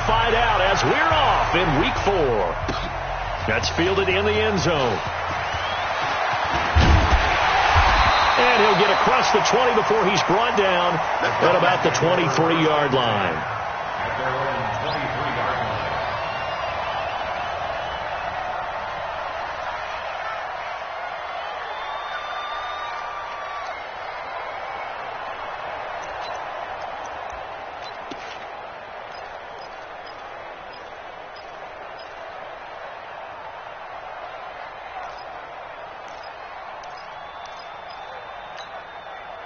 find out as we're off in Week 4. That's fielded in the end zone. And he'll get across the 20 before he's brought down at about the 23-yard line.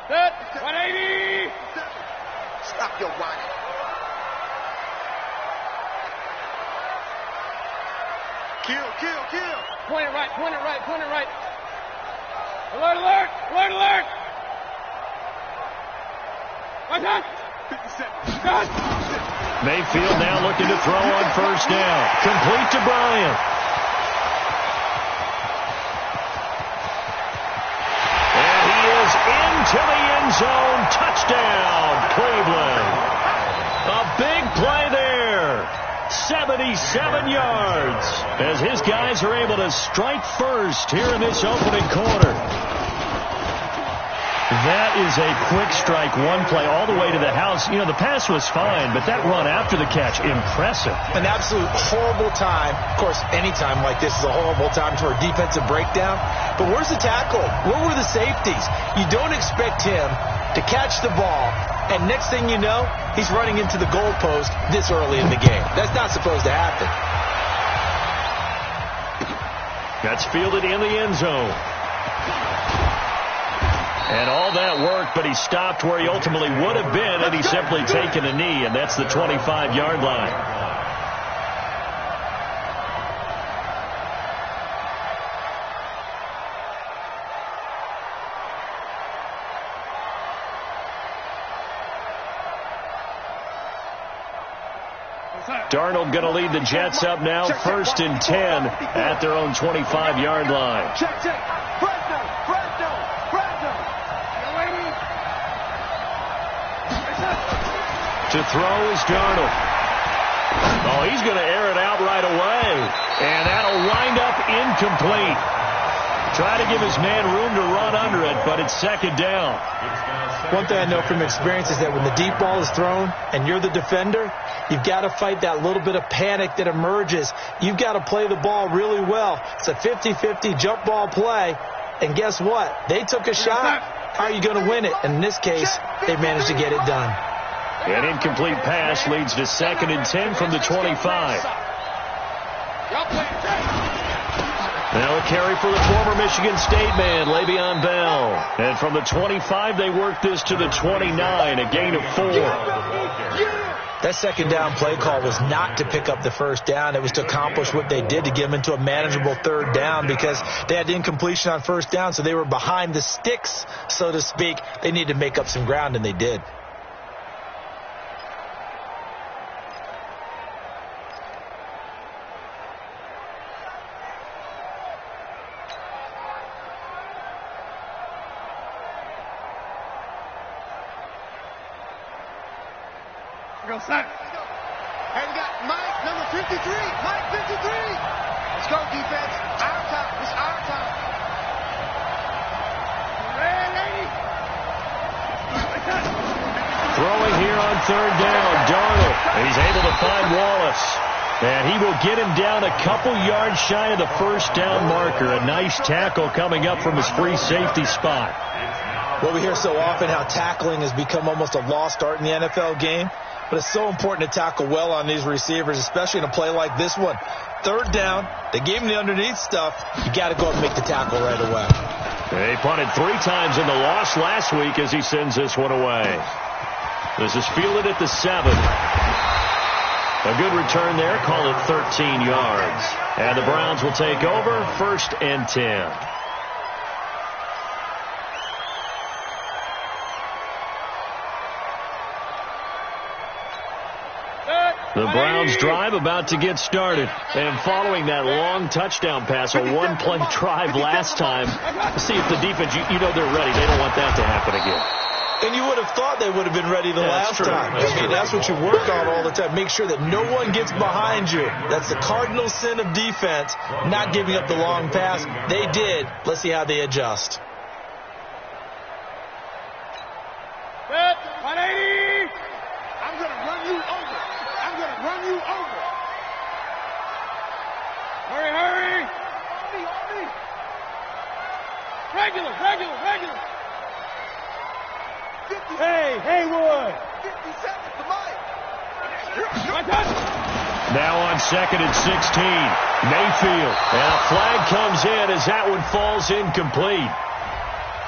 Set. 180. Stop your whining. Kill. Point it right. Alert. Right on. 50 seconds. Done. Mayfield now looking to throw on first down. Complete to Bryant. And he is into the end zone. Touchdown, Cleveland. A big play there. 77 yards as his guys are able to strike first here in this opening quarter. That is a quick strike, one play all the way to the house. You know, the pass was fine, but that run after the catch, impressive. An absolute horrible time. Of course, any time like this is a horrible time for a defensive breakdown. But where's the tackle? Where were the safeties? You don't expect him to catch the ball, and next thing you know, he's running into the goalpost this early in the game. That's not supposed to happen. That's fielded in the end zone. And all that worked, but he stopped where he ultimately would have been had he simply taken a knee, and that's the 25-yard line. Darnold going to lead the Jets up now, 1st and 10 at their own 25-yard line. Check. To throw is Darnold. Oh, he's going to air it out right away. And that'll wind up incomplete. Try to give his man room to run under it, but it's 2nd down. One thing I know from experience is that when the deep ball is thrown and you're the defender, you've got to fight that little bit of panic that emerges. You've got to play the ball really well. It's a 50-50 jump ball play. And guess what? They took a shot. How are you going to win it? And in this case, they managed to get it done. An incomplete pass leads to 2nd and 10 from the 25. Now a carry for the former Michigan State man, Le'Veon Bell. And from the 25, they work this to the 29, a gain of 4. That 2nd down play call was not to pick up the 1st down. It was to accomplish what they did, to get them into a manageable 3rd down, because they had incompletion on 1st down, so they were behind the sticks, so to speak. They needed to make up some ground, and they did. Go, set. Hey, we got Mike, number 53. Mike, 53. Let's go, defense. Our time. It's our time. Ready. Throwing here on 3rd down, Darnold. And he's able to find Wallace. And he will get him down a couple yards shy of the 1st down marker. A nice tackle coming up from his free safety spot. Well, we hear so often how tackling has become almost a lost art in the NFL game. But it's so important to tackle well on these receivers, especially in a play like this one. 3rd down, they gave him the underneath stuff. You got to go and make the tackle right away. They punted 3 times in the loss last week as he sends this one away. This is fielded at the 7. A good return there, call it 13 yards. And the Browns will take over, 1st and 10. The Browns drive about to get started. And following that long touchdown pass, a one-play drive last time, see if the defense, you know they're ready. They don't want that to happen again. And you would have thought they would have been ready the last time. I mean, that's what you work on all the time. Make sure that no one gets behind you. That's the cardinal sin of defense, not giving up the long pass. They did. Let's see how they adjust. 180! I'm going to run you over. I'm going to run you over. Hurry, hurry! Regular! 50, Hey, Haywood! 50 seconds to Mike. My touch! Now on 2nd and 16, Mayfield. And a flag comes in as that one falls incomplete.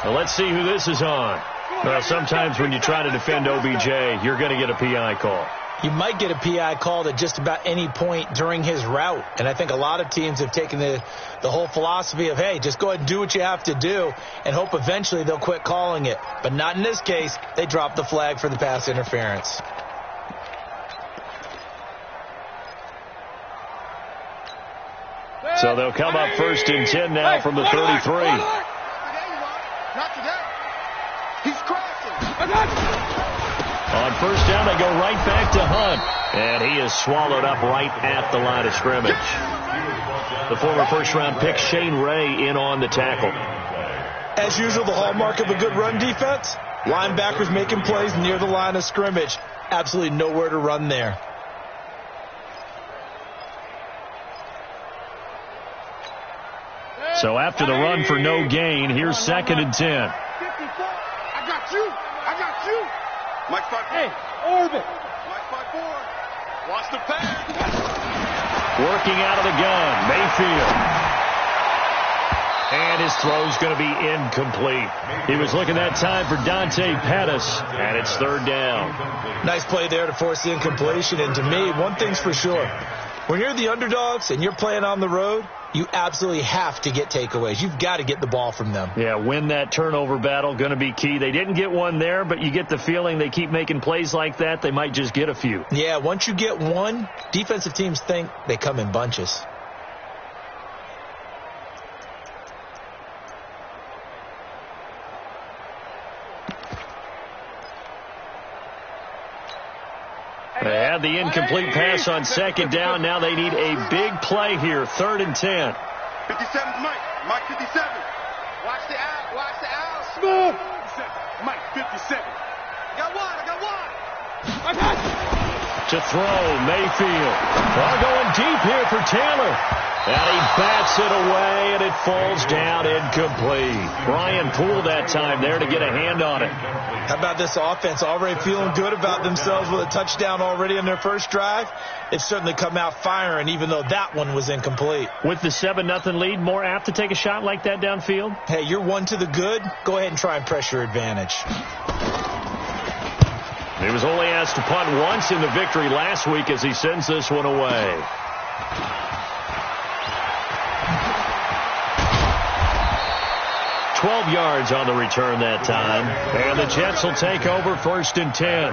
Now let's see who this is on. Well, sometimes when you try to defend OBJ, you're going to get a PI call. You might get a PI called at just about any point during his route. And I think a lot of teams have taken the whole philosophy of, hey, just go ahead and do what you have to do and hope eventually they'll quit calling it. But not in this case. They dropped the flag for the pass interference. So they'll come up 1st and 10 now from the 33. Not today. He's crashing. On 1st down, they go right back to Hunt. And he is swallowed up right at the line of scrimmage. The former first-round pick, Shane Ray, in on the tackle. As usual, the hallmark of a good run defense, linebackers making plays near the line of scrimmage. Absolutely nowhere to run there. So after the run for no gain, here's 2nd and 10. 54. I got you. Mike 5-4. Hey, orbit! Mike 5-4. Watch the pass. Working out of the gun, Mayfield. And his throw's going to be incomplete. He was looking that time for Dante Pettis, and it's 3rd down. Nice play there to force the incompletion. And to me, one thing's for sure. When you're the underdogs and you're playing on the road, you absolutely have to get takeaways. You've got to get the ball from them. Yeah, win that turnover battle, going to be key. They didn't get one there, but you get the feeling they keep making plays like that, they might just get a few. Yeah, once you get one, defensive teams think they come in bunches. They had the incomplete pass on 2nd down. Now they need a big play here. 3rd and 10. 57's Mike. Mike 57. Watch the out. Smooth! Mike 57. I got one. My touch! To throw, Mayfield. Well, going deep here for Taylor. And he bats it away, and it falls down incomplete. Brian Poole that time there to get a hand on it. How about this offense already feeling good about themselves with a touchdown already in their first drive? They've certainly come out firing, even though that one was incomplete. With the 7-0 lead, more apt to take a shot like that downfield? Hey, you're one to the good. Go ahead and try and press your advantage. He was only asked to punt once in the victory last week as he sends this one away. $12 yards on the return that time. And the Jets will take over 1st and 10.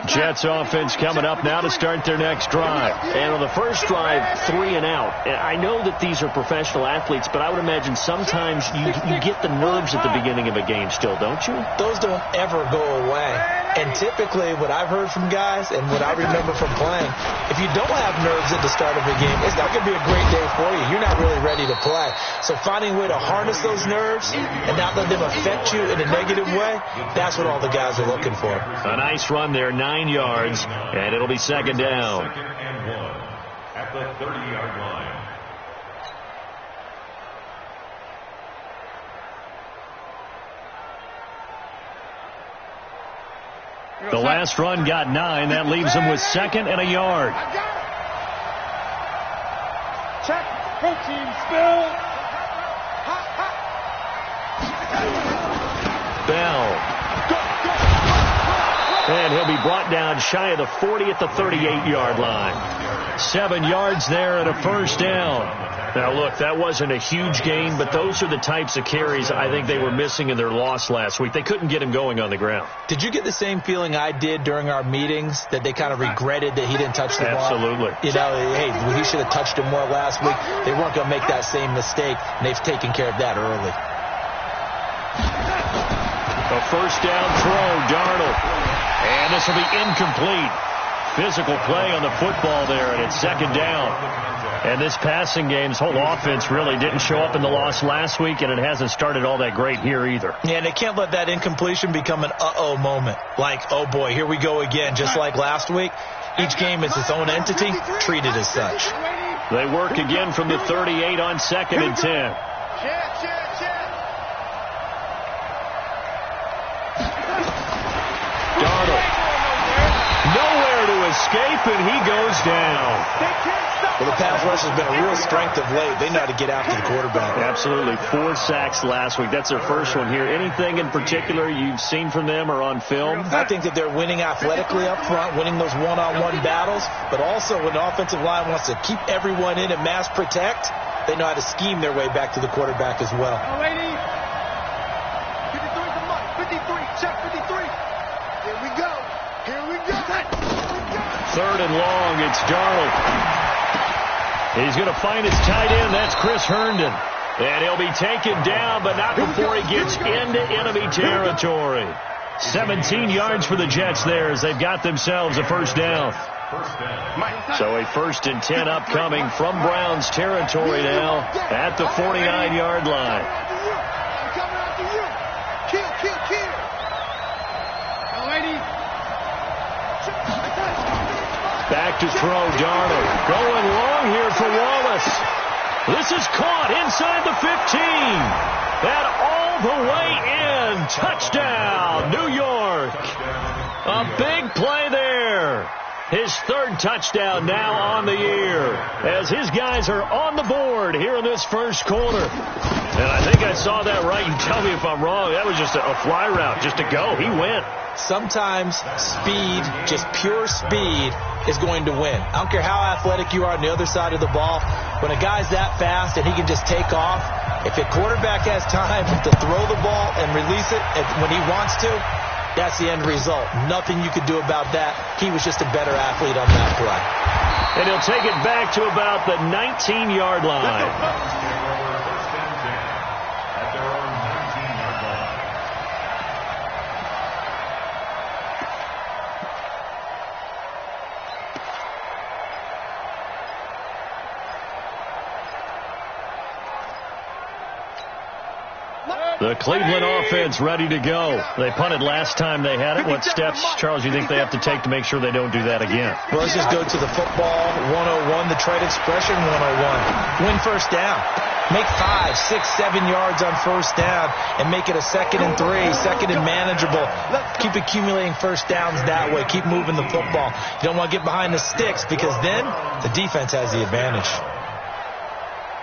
Jets offense coming up now to start their next drive. And on the first drive, 3 and out. I know that these are professional athletes, but I would imagine sometimes you get the nerves at the beginning of a game still, don't you? Those don't ever go away. And typically what I've heard from guys and what I remember from playing, if you don't have nerves at the start of a game, it's not going to be a great day for you. You're not really ready to play. So finding a way to harness those nerves and not let them affect you in a negative way, that's what all the guys are looking for. A nice run there, 9 yards, and it'll be 2nd down. 2nd and 1 at the 30-yard line. The last run got 9. That leaves him with 2nd and a yard. Check. Protein spill. Bell. And he'll be brought down shy of the 40 at the 38-yard line. 7 yards there and a first down. Now, look, that wasn't a huge gain, but those are the types of carries I think they were missing in their loss last week. They couldn't get him going on the ground. Did you get the same feeling I did during our meetings, that they kind of regretted that he didn't touch the ball? Absolutely. You know, hey, he should have touched it more last week. They weren't going to make that same mistake, and they've taken care of that early. A first down throw, Darnold. And this will be incomplete. Physical play on the football there, and it's second down. And this passing game's whole offense really didn't show up in the loss last week, and it hasn't started all that great here either. Yeah, and they can't let that incompletion become an uh-oh moment. Like, oh boy, here we go again, just like last week. Each game is its own entity, treated as such. They work again from the 38 on 2nd and 10. Darnold. Nowhere to escape, and he goes down. Well, the pass rush has been a real strength of late. They know how to get after the quarterback. Absolutely. 4 sacks last week. That's their first one here. Anything in particular you've seen from them or on film? I think that they're winning athletically up front, winning those one-on-one battles, but also when the offensive line wants to keep everyone in and mass protect, they know how to scheme their way back to the quarterback as well. 53, check 53. Here we go. Third and long, it's Darnold. He's going to find his tight end. That's Chris Herndon. And he'll be taken down, but not before he gets into enemy territory. 17 yards for the Jets there as they've got themselves a first down. So a 1st and 10 upcoming from Browns territory now at the 49-yard line. Back to throw, Darnold. Going long here for Wallace. This is caught inside the 15. And all the way in. Touchdown, New York. A big play there. His 3rd touchdown now on the year as his guys are on the board here in this first quarter. And I think I saw that right. You tell me if I'm wrong. That was just a fly route, just to go. He went. Sometimes speed, just pure speed, is going to win. I don't care how athletic you are on the other side of the ball. When a guy's that fast and he can just take off, if a quarterback has time to throw the ball and release it when he wants to, that's the end result. Nothing you could do about that. He was just a better athlete on that play. And he'll take it back to about the 19-yard line. The Cleveland offense ready to go. They punted last time they had it. What steps, Charles, you think they have to take to make sure they don't do that again? Well, let's just go to the football 101, the trade expression 101. Win first down. Make 5, 6, 7 yards on first down and make it a 2nd and 3, 2nd and manageable. Keep accumulating first downs that way. Keep moving the football. You don't want to get behind the sticks because then the defense has the advantage.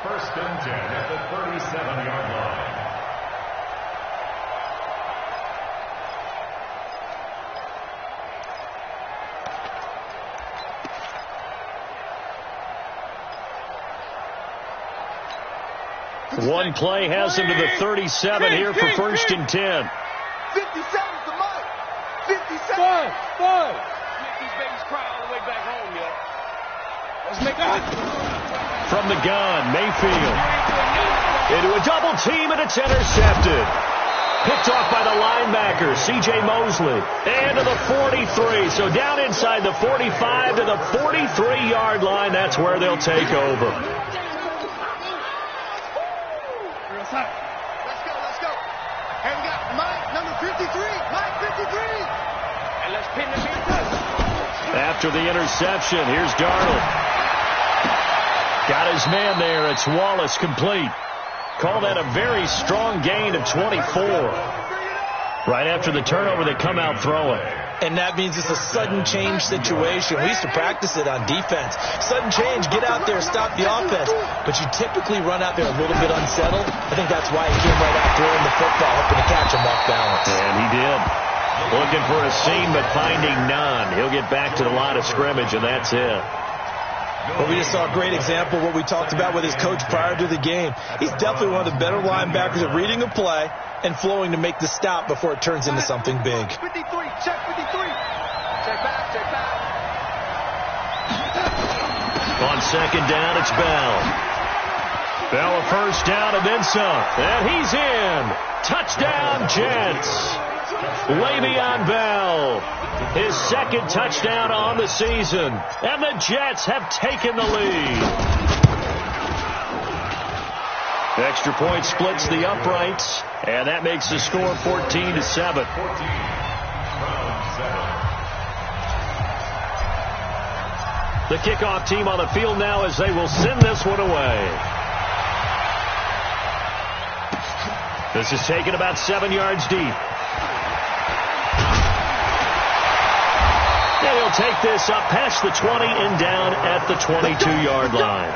1st and 10 at the 37-yard line. One play has him to the 37 here for 1st and 10. 57's the mark. 57. Five. Make these babies cry all the way back home, yo. Let's make that. From the gun, Mayfield. Into a double team, and it's intercepted. Picked off by the linebacker, C.J. Mosley. And to the 43. So down inside the 45 to the 43-yard line. That's where they'll take over. Let's go. And we got Mike, number 53. Mike, 53. And let's pin the man. After the interception, here's Darnold. Got his man there. It's Wallace complete. Call that a very strong gain of 24. Right after the turnover, they come out throwing. And that means it's a sudden change situation. We used to practice it on defense. Sudden change, get out there, stop the offense. But you typically run out there a little bit unsettled. I think that's why he came right out throwing the football, hoping to catch him off balance. And he did. Looking for a seam, but finding none. He'll get back to the line of scrimmage, and that's it. Well, we just saw a great example of what we talked about with his coach prior to the game. He's definitely one of the better linebackers at reading a play and flowing to make the stop before it turns into something big. 53, check 53. Check back. On second down, it's Bell. Bell a first down and then some. And he's in. Touchdown, Jets. Le'Veon Bell, his second touchdown on the season. And the Jets have taken the lead. Extra point splits the uprights, and that makes the score 14-7. The kickoff team on the field now as they will send this one away. This is taken about 7 yards deep. And he'll take this up past the 20 and down at the 22-yard line.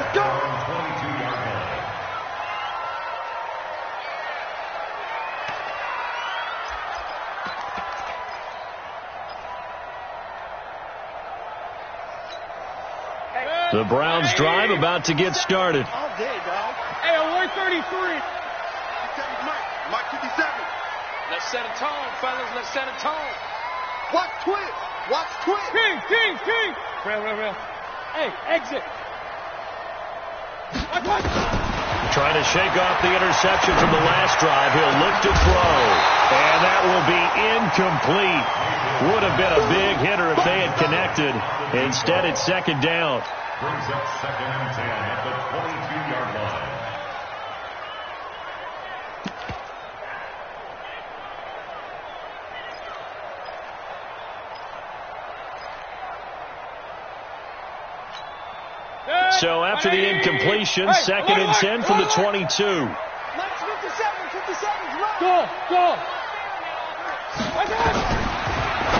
The Browns drive about to get started. All day, dog. Hey, alert 33. Mike 57. Let's set a tone, fellas. Let's set a tone. Watch twist. King. Real. Hey, exit. Watch. Trying to shake off the interception from the last drive. He'll look to throw. And that will be incomplete. Would have been a big hitter if they had connected. Instead, it's second down. Brings up second and 10 at the 22-yard line. So after the incompletion, second and 10 from the 22. Mike's 57. 57's right. Go.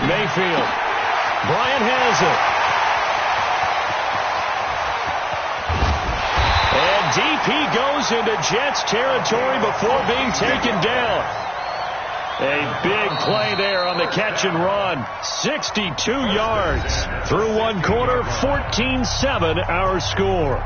Mayfield. Bryant has it. And deep he goes into Jets territory before being taken down. A big play there on the catch and run. 62 yards. Through one quarter, 14-7 our score.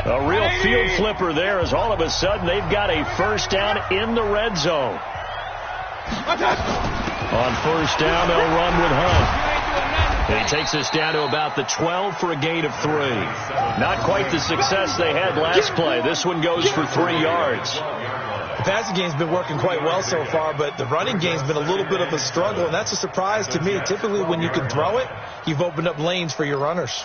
A real field flipper there as all of a sudden they've got a first down in the red zone. On first down, they'll run with Hunt. And he takes us down to about the 12 for a gain of 3. Not quite the success they had last play. This one goes for 3 yards. The passing game's been working quite well so far, but the running game's been a little bit of a struggle, and that's a surprise to me. Typically, when you can throw it, you've opened up lanes for your runners.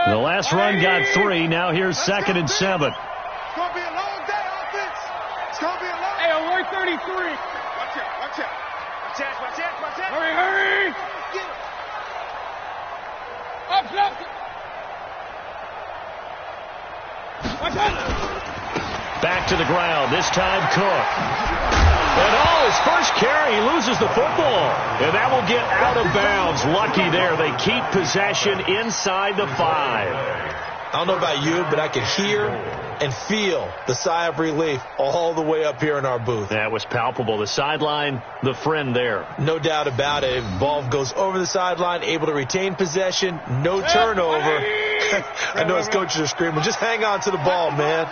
The last run got 3. Now here's second and 7. It's going to be a long day, offense. It's going to be a long day. Hey, alert 33. Watch out. Hurry. Get it. Up. Watch out. Back to the ground. This time Cook. And his first carry, he loses the football. And that will get out of bounds. Lucky there. They keep possession inside the 5. I don't know about you, but I could hear and feel the sigh of relief all the way up here in our booth. That was palpable. The sideline, the friend there. No doubt about it. Ball goes over the sideline, able to retain possession, no turnover. I know his coaches are screaming, just hang on to the ball, man.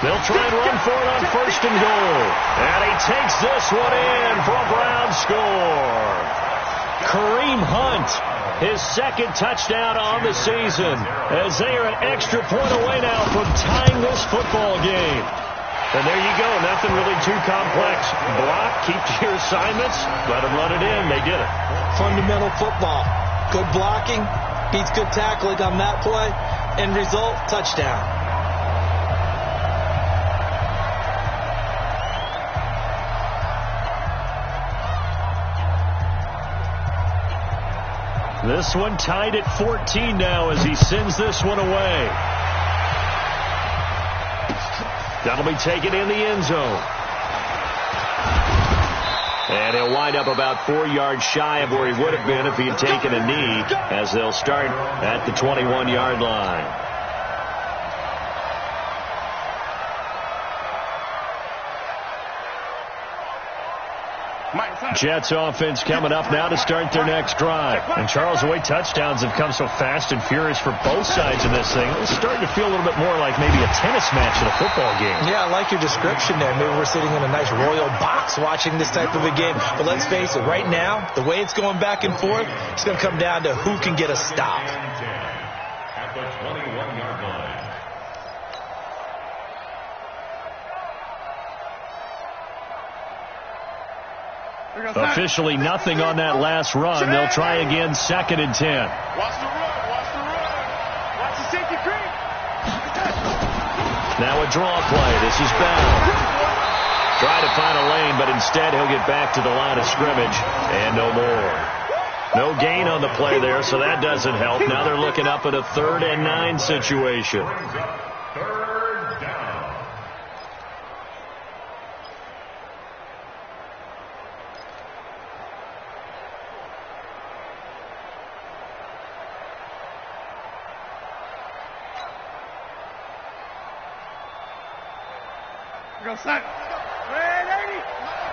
They'll try and run for it on first and goal. And he takes this one in for a Brown score. Kareem Hunt, his second touchdown on the season, as they are an extra point away now from tying this football game. And there you go, nothing really too complex. Block, keep to your assignments, let them run it in. They did it. Fundamental football. Good blocking beats good tackling on that play. End result, touchdown. This one tied at 14 now as he sends this one away. That'll be taken in the end zone. And he'll wind up about 4 yards shy of where he would have been if he had taken a knee, as they'll start at the 21-yard line. Jets offense coming up now to start their next drive. And Charles, the way touchdowns have come so fast and furious for both sides of this thing, it's starting to feel a little bit more like maybe a tennis match in a football game. Yeah, I like your description there. Maybe we're sitting in a nice royal box watching this type of a game. But let's face it, right now, the way it's going back and forth, it's going to come down to who can get a stop. At the 21-yard line. Officially nothing on that last run. They'll try again, 2nd and 10. Watch the run. Watch the run. Watch the safety creep. Now a draw play. This is Bell. Try to find a lane, but instead he'll get back to the line of scrimmage and no more. No gain on the play there, so that doesn't help. Now they're looking up at a 3rd and 9 situation. Third down. Go, son. Red 80.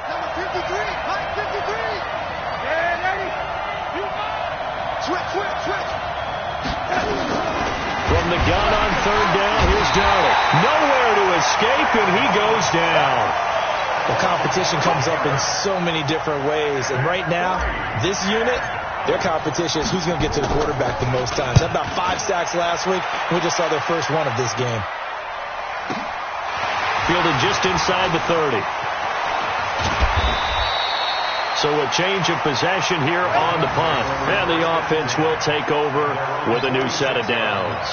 Number 53. Mike 53. Red 80. Switch. From the gun on 3rd down, here's Darnold. Nowhere to escape, and he goes down. The competition comes up in so many different ways. And right now, this unit, their competition is who's going to get to the quarterback the most times. Had about 5 sacks last week. We just saw their first one of this game. Fielded just inside the 30. So a change of possession here on the punt. And the offense will take over with a new set of downs.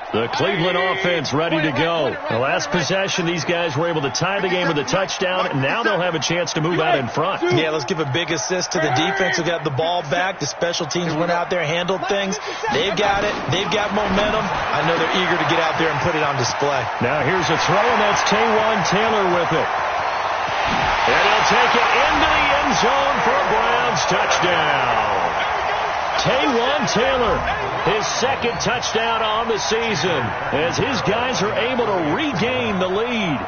The Cleveland offense ready to go. The last possession, these guys were able to tie the game with a touchdown, and now they'll have a chance to move out in front. Yeah, let's give a big assist to the defense who got the ball back. The special teams went out there, handled things. They've got it. They've got momentum. I know they're eager to get out there and put it on display. Now here's a throw, and that's Taywan Taylor with it. And he'll take it into the end zone for a Browns touchdown. Taywan Taylor, his 2nd touchdown on the season, as his guys are able to regain the lead.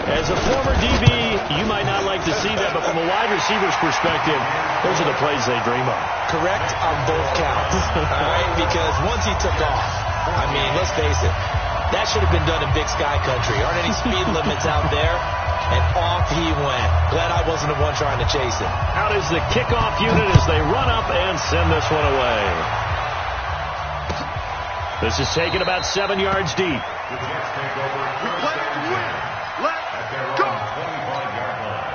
As a former DB, you might not like to see that, but from a wide receiver's perspective, those are the plays they dream of. Correct on both counts, all right? Because once he took off, I mean, let's face it, that should have been done in Big Sky Country. Aren't any speed limits out there? And off he went. Glad I wasn't the one trying to chase him. Out is the kickoff unit as they run up and send this one away. This is taken about 7 yards deep. The Jets take over. We play to win. Let's go. 25-yard line.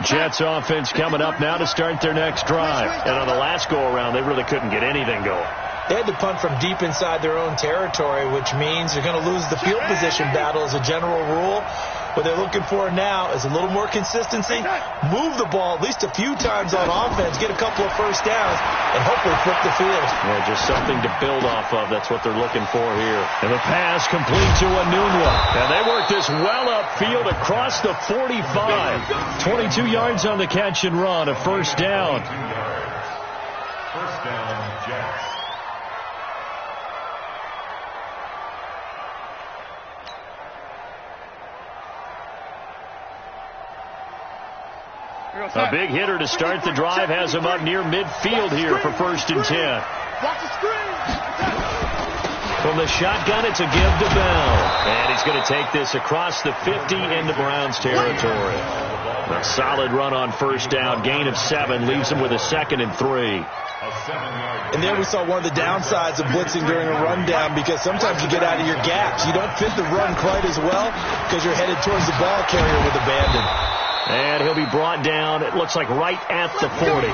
Jets offense coming up now to start their next drive. And on the last go-around, they really couldn't get anything going. They had to punt from deep inside their own territory, which means they're going to lose the field position battle as a general rule. What they're looking for now is a little more consistency, move the ball at least a few times on offense, get a couple of first downs, and hopefully flip the field. Yeah, just something to build off of. That's what they're looking for here. And the pass complete to Anunwa. And they work this well upfield across the 45. 22 yards on the catch and run, a first down. First down, Jets. A big hitter to start the drive has him up near midfield here for 1st and 10. Watch the screen. From the shotgun, it's a give to Bell. And he's going to take this across the 50 into Browns territory. A solid run on first down. Gain of 7 leaves him with a 2nd and 3. And there we saw one of the downsides of blitzing during a rundown, because sometimes you get out of your gaps. You don't fit the run quite as well because you're headed towards the ball carrier with abandon. And he'll be brought down, it looks like, right at the 40.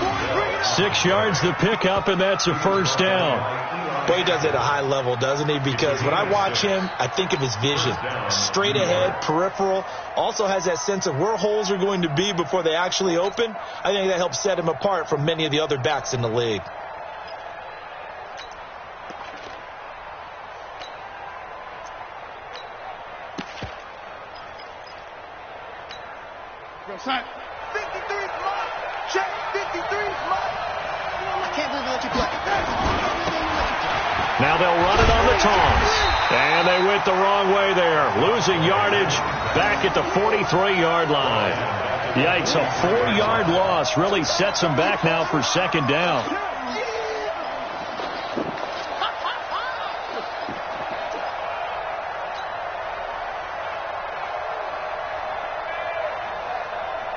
6 yards the pickup, and that's a first down. But he does it at a high level, doesn't he? Because when I watch him, I think of his vision. Straight ahead, peripheral. Also has that sense of where holes are going to be before they actually open. I think that helps set him apart from many of the other backs in the league. Go, son. 53's mine. Check. 53's mine. I can't believe they let you play. Now they'll run it on the taunts. And they went the wrong way there. Losing yardage back at the 43-yard line. Yikes, a 4-yard loss really sets them back now for 2nd down.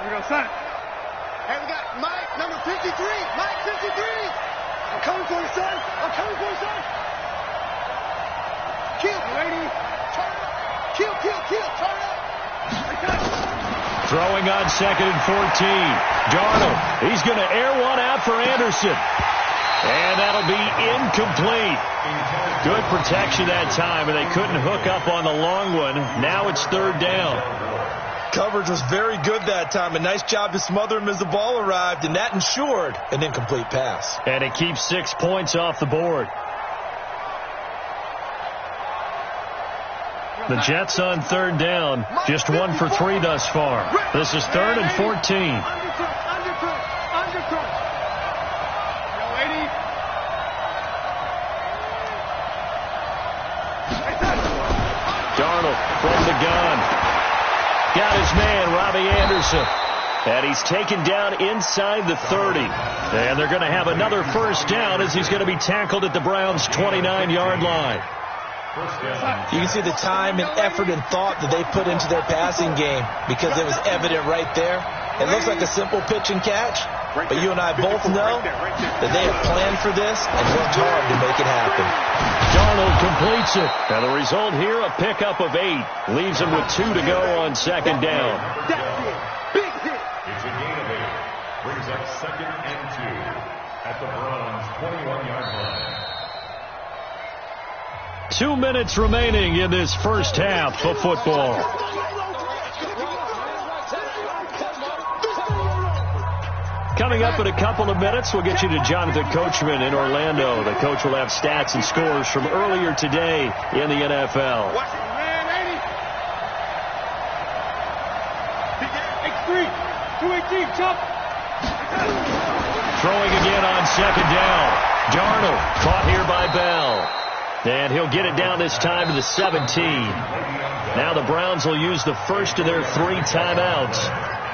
Here we go, son. Hey, we got Mike, number 53. Mike, 53. I'm coming for you, son. I'm coming for you, son. Kill. Lady. Turn up. Kill. Turn up. Throwing on 2nd and 14. Darnold, he's going to air one out for Anderson. And that'll be incomplete. Good protection that time, and they couldn't hook up on the long one. Now it's 3rd down. Coverage was very good that time. A nice job to smother him as the ball arrived, and that ensured an incomplete pass. And it keeps 6 points off the board. The Jets on 3rd down, just 1 for 3 thus far. This is 3rd and 14. Undercut. Yo, lady. Darnold from the gun. Got his man, Robbie Anderson. And he's taken down inside the 30. And they're going to have another first down as he's going to be tackled at the Browns' 29-yard line. You can see the time and effort and thought that they put into their passing game, because it was evident right there. It looks like a simple pitch and catch, but you and I both know that they have planned for this and worked hard to make it happen. Darnold completes it. And the result here, a pickup of 8. Leaves him with 2 to go on 2nd down. Big hit. It's a gain of 8. Brings up 2nd and 2 at the Browns' 21-yard line. 2 minutes remaining in this first half of football. Coming up in a couple of minutes, we'll get you to Jonathan Coachman in Orlando. The coach will have stats and scores from earlier today in the NFL. X3, 218, jump. Throwing again on 2nd down. Darnold caught here by Bell. And he'll get it down this time to the 17. Now the Browns will use the first of their 3 timeouts.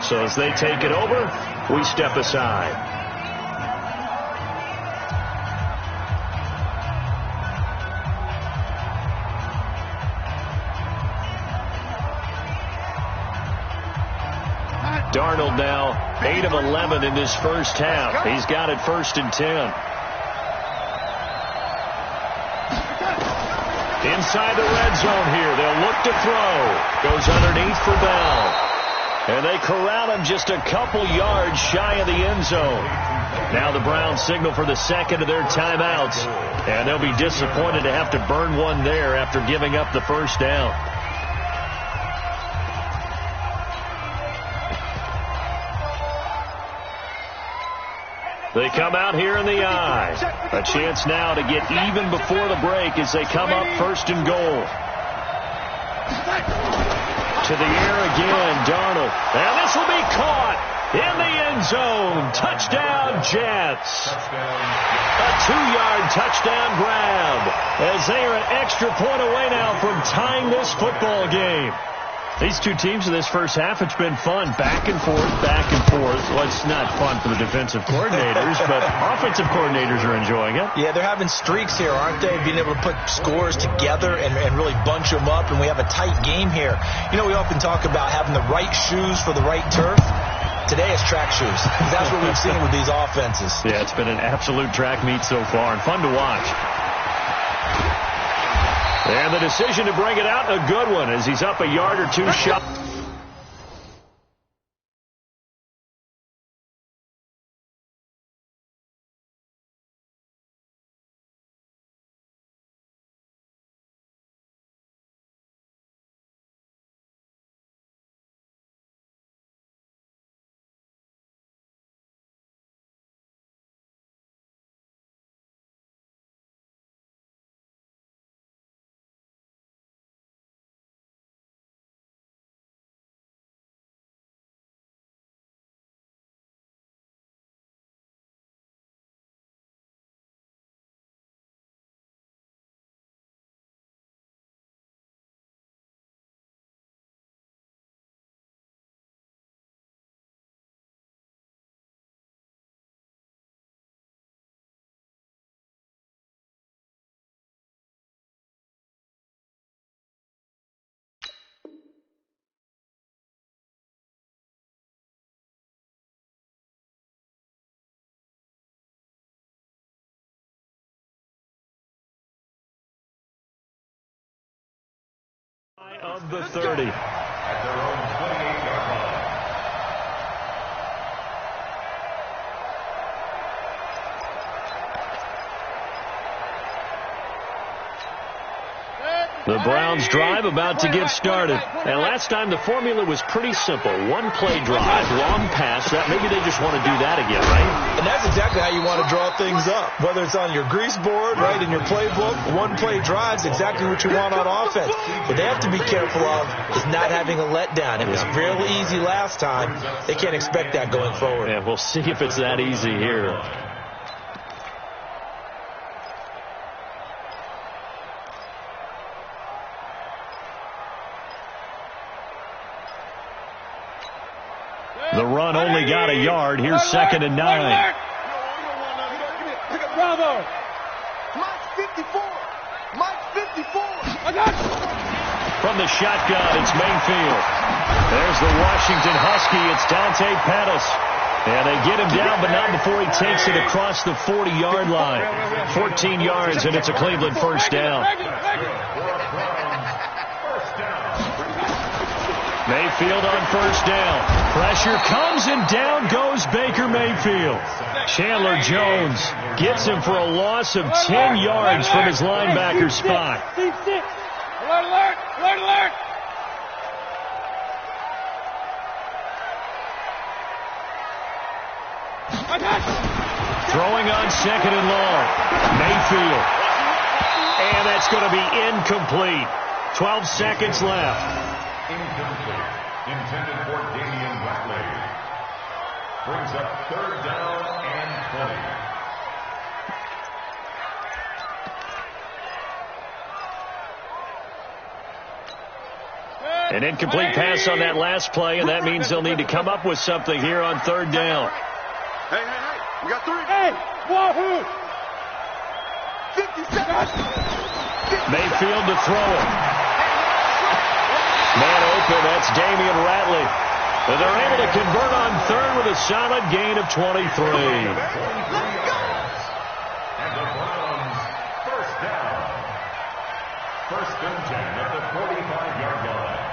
So as they take it over, we step aside. Darnold now 8 of 11 in this first half. He's got it 1st and 10. Inside the red zone here. They'll look to throw. Goes underneath for Bell. And they corral him just a couple yards shy of the end zone. Now the Browns signal for the 2nd of their timeouts. And they'll be disappointed to have to burn one there after giving up the first down. They come out here in the eye. A chance now to get even before the break as they come up 1st and goal. To the air again, Darnold. And this will be caught in the end zone. Touchdown, Jets. A 2-yard touchdown grab as they are an extra point away now from tying this football game. These two teams in this first half, it's been fun. Back and forth, back and forth. Well, it's not fun for the defensive coordinators, but offensive coordinators are enjoying it. Yeah, they're having streaks here, aren't they? Being able to put scores together and really bunch them up, and we have a tight game here. You know, we often talk about having the right shoes for the right turf. Today it's track shoes. That's what we've seen with these offenses. Yeah, it's been an absolute track meet so far, and fun to watch. And the decision to bring it out, a good one, as he's up a yard or two shot. Of the 30. At their own 28-yard line. The Browns drive about to get started. And last time the formula was pretty simple. One play drive, long pass. Maybe they just want to do that again, right? And that's exactly how you want to draw things up. Whether it's on your grease board, right, in your playbook, one play drive's exactly what you want on offense. What they have to be careful of is not having a letdown. It was real easy last time. They can't expect that going forward. Yeah, we'll see if it's that easy here. The run only got a yard. Here's 2nd and 9. Bravo. Mike 54. Mike 54. I got it. From the shotgun, it's Mayfield. There's the Washington Husky. It's Dante Pettis. And they get him down, but not before he takes it across the 40-yard line. 14 yards, and it's a Cleveland first down. Mayfield on first down. Pressure comes, and down goes Baker Mayfield. Chandler Jones gets him for a loss of 10 yards from his linebacker spot. Alert, alert, alert, alert. Throwing on 2nd and long. Mayfield. And that's going to be incomplete. 12 seconds left. Incomplete. Intended for Damian Watley. Brings up 3rd down and 20. An incomplete pass on that last play, and that means they'll need to come up with something here on 3rd down. Hey, we got 3. Hey, wahoo! 50 seconds. Mayfield to throw it. Man open, that's Damian Ratley. And they're able to convert on 3rd with a solid gain of 23. And the Browns, first down. 1st and 10 at the 45-yard line.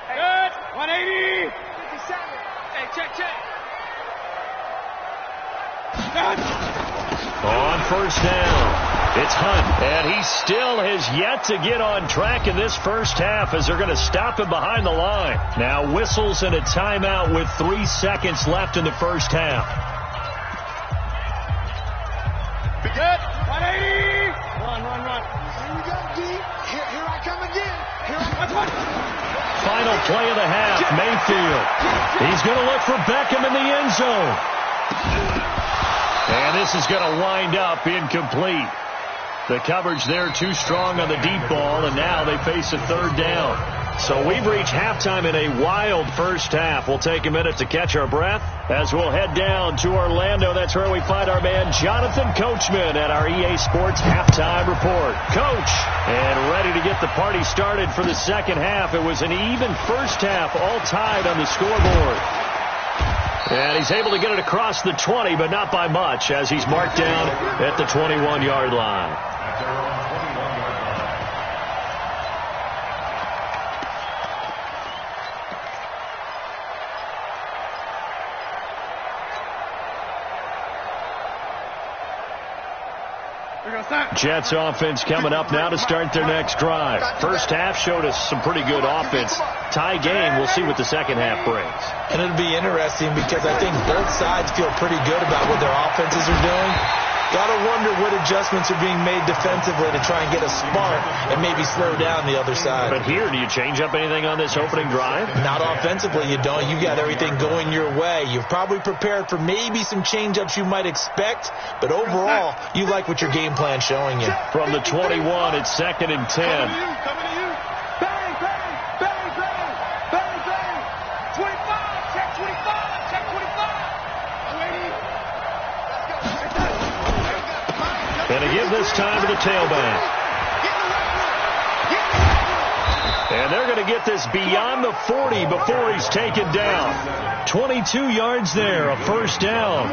Good. 180. 57. Hey, check. On first down, it's Hunt, and he still has yet to get on track in this first half as they're going to stop him behind the line. Now whistles and a timeout with 3 seconds left in the first half. Good. 180. Run. you go, D. Here I come again. Final play of the half, Mayfield. He's going to look for Beckham in the end zone. And this is going to wind up incomplete. The coverage there too strong on the deep ball, and now they face a third down. So we've reached halftime in a wild first half. We'll take a minute to catch our breath as we'll head down to Orlando. That's where we find our man Jonathan Coachman at our EA Sports Halftime Report. Coach, and ready to get the party started for the second half. It was an even first half, all tied on the scoreboard. And he's able to get it across the 20, but not by much, as he's marked down at the 21-yard line. Jets offense coming up now to start their next drive. First half showed us some pretty good offense. Tie game, we'll see what the second half brings. And it'll be interesting because I think both sides feel pretty good about what their offenses are doing. Got to wonder what adjustments are being made defensively to try and get a spark and maybe slow down the other side. But here, do you change up anything on this opening drive? Not offensively, you don't. You got everything going your way. You've probably prepared for maybe some change-ups you might expect, but overall, you like what your game plan's showing you. From the 21, it's 2nd and 10. Coming to you. Bang, bang, bang, bang, bang, bang. 25, check 25, check 25. Waiting. Let's go. And to give this time to the tailback. And they're going to get this beyond the 40 before he's taken down. 22 yards there, a first down.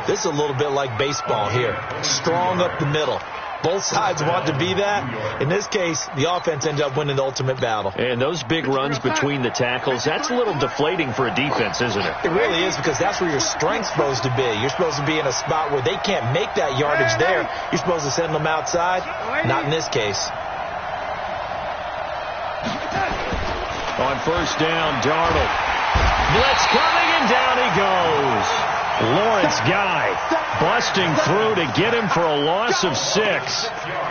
This is a little bit like baseball here. Strong up the middle. Both sides want to be that. In this case, the offense ended up winning the ultimate battle. And those big runs between the tackles, that's a little deflating for a defense, isn't it? It really is, because that's where your strength's supposed to be. You're supposed to be in a spot where they can't make that yardage there. You're supposed to send them outside. Not in this case. On first down, Darnold. Blitz coming, and down he goes. Lawrence Guy busting through to get him for a loss of 6.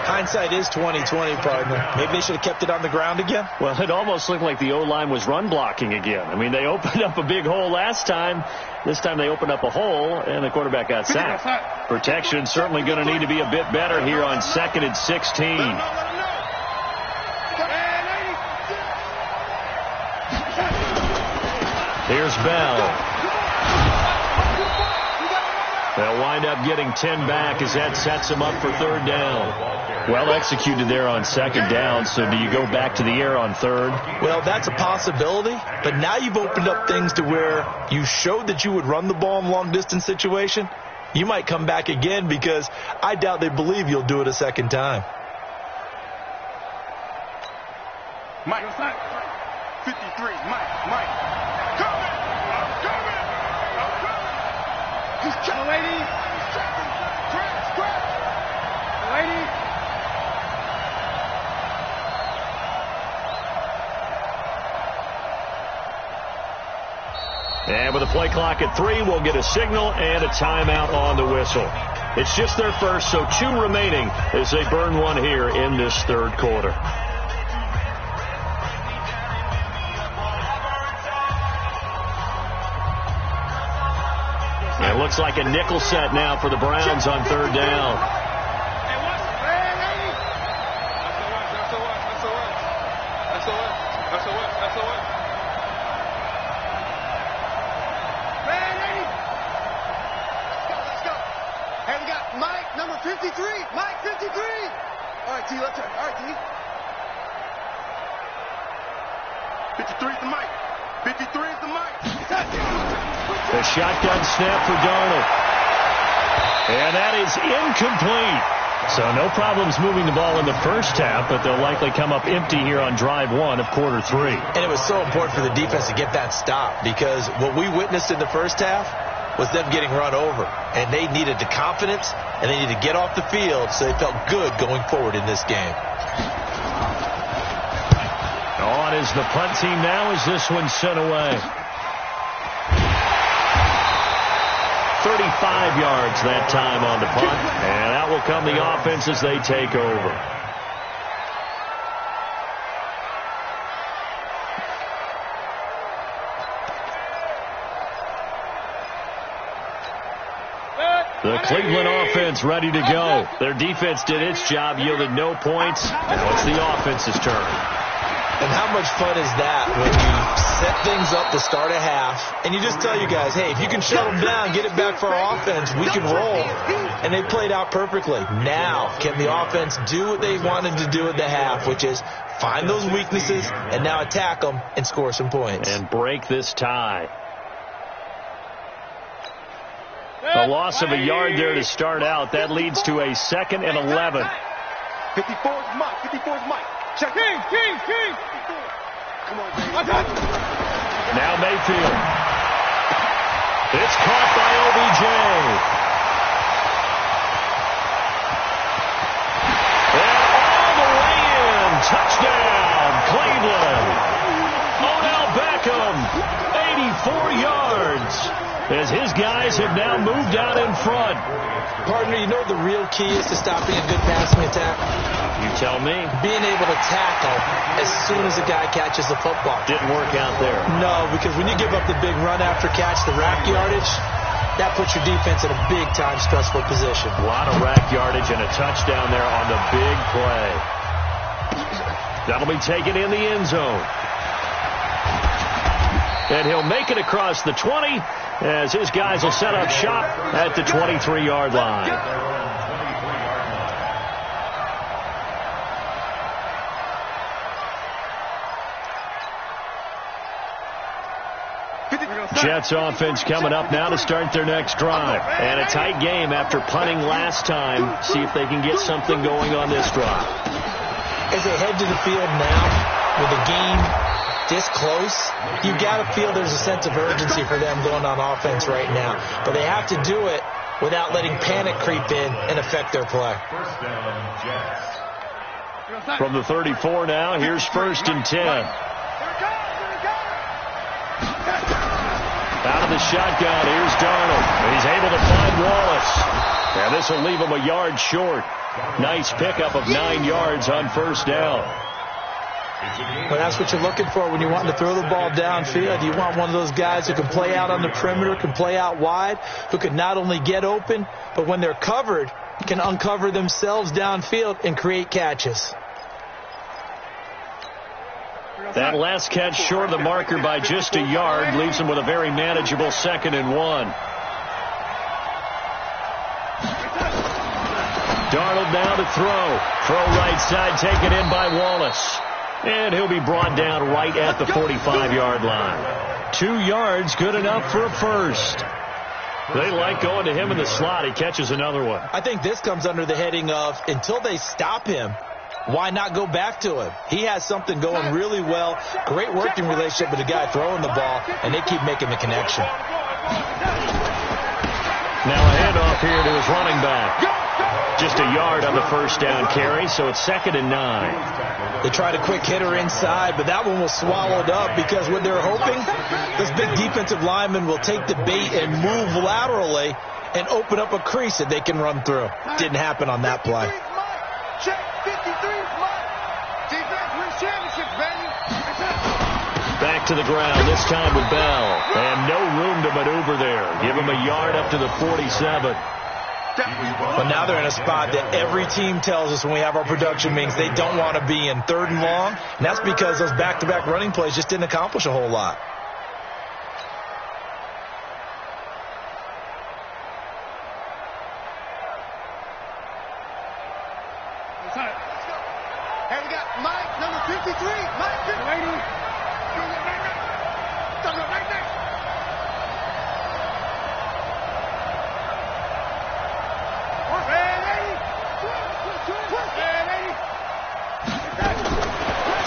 Hindsight is 20/20, partner. Maybe they should have kept it on the ground again. Well, it almost looked like the O-line was run blocking again. I mean, they opened up a big hole last time. This time they opened up a hole, and the quarterback got sacked. Protection certainly going to need to be a bit better here on 2nd and 16. Here's Bell. They'll wind up getting 10 back as that sets them up for third down. Well executed there on second down, so do you go back to the air on third? Well, that's a possibility, but now you've opened up things to where you showed that you would run the ball in long-distance situation. You might come back again because I doubt they believe you'll do it a second time. Mike, 53, Mike. He's coming, lady. Lady. And with a play clock at 3, we'll get a signal and a timeout on the whistle. It's just their first, so 2 remaining as they burn one here in this third quarter. It looks like a nickel set now for the Browns on third down. Let's go. Hey, we got Mike, number 53. Mike, 53. All right, T, let's turn. All right, T. 53 is the Mike. 53 is the Mike. The shotgun snap for Darnold. And that is incomplete. So no problems moving the ball in the first half, but they'll likely come up empty here on drive 1 of quarter 3. And it was so important for the defense to get that stop, because what we witnessed in the first half was them getting run over. And they needed the confidence, and they needed to get off the field so they felt good going forward in this game. On is the punt team now as this one's sent away. 35 yards that time on the punt, and out will come the offense as they take over. The Cleveland offense ready to go. Their defense did its job, yielded no points. Now it's the offense's turn. And how much fun is that when you set things up to start a half, and you just tell you guys, hey, if you can shut them down, get it back for our offense, we can roll. And they played out perfectly. Now, can the offense do what they wanted to do at the half, which is find those weaknesses and now attack them and score some points. And break this tie. A loss of a yard there to start out. That leads to a 2nd and 11. 54's Mike. 54's Mike. Check. King. Come on, baby. Now Mayfield. It's caught by OBJ. And all the way in. Touchdown, Cleveland. Odell Beckham, 84 yards. As his guys have now moved out in front. Partner, you know what the real key is to stopping a good passing attack? You tell me. Being able to tackle as soon as a guy catches the football. Didn't work out there. No, because when you give up the big run after catch, the rack yardage, that puts your defense in a big-time stressful position. A lot of rack yardage and a touchdown there on the big play. That'll be taken in the end zone. And he'll make it across the 20 as his guys will set up shop at the 23-yard line. Jets offense coming up now to start their next drive. And a tight game after punting last time. See if they can get something going on this drive. As they head to the field now with the game this close, you got to feel there's a sense of urgency for them going on offense right now. But they have to do it without letting panic creep in and affect their play. From the 34 now, here's 1st and 10. Out of the shotgun, here's Darnold. And he's able to find Wallace. And this will leave him a yard short. Nice pickup of 9 yards on 1st down. Well, that's what you're looking for when you want to throw the ball downfield. You want one of those guys who can play out on the perimeter, can play out wide, who can not only get open, but when they're covered, can uncover themselves downfield and create catches. That last catch short of the marker by just a yard leaves him with a very manageable 2nd and 1. Darnold now to throw. Throw right side, taken in by Wallace. And he'll be brought down right at the 45-yard line. 2 yards, good enough for a first. They like going to him in the slot. He catches another one. I think this comes under the heading of until they stop him, why not go back to him? He has something going really well. Great working relationship with the guy throwing the ball, and they keep making the connection. Now a handoff here to his running back. Just a yard on the 1st down carry, so it's 2nd and 9. They tried a quick hitter inside, but that one was swallowed up because what they're hoping, this big defensive lineman will take the bait and move laterally and open up a crease that they can run through. Didn't happen on that play. Back to the ground, this time with Bell. And no room to maneuver there. Give him a yard up to the 47. But now they're in a spot that every team tells us when we have our production meetings they don't want to be in, 3rd and long. And that's because those back-to-back running plays just didn't accomplish a whole lot. Hey, we got Mike, number 53. Mike,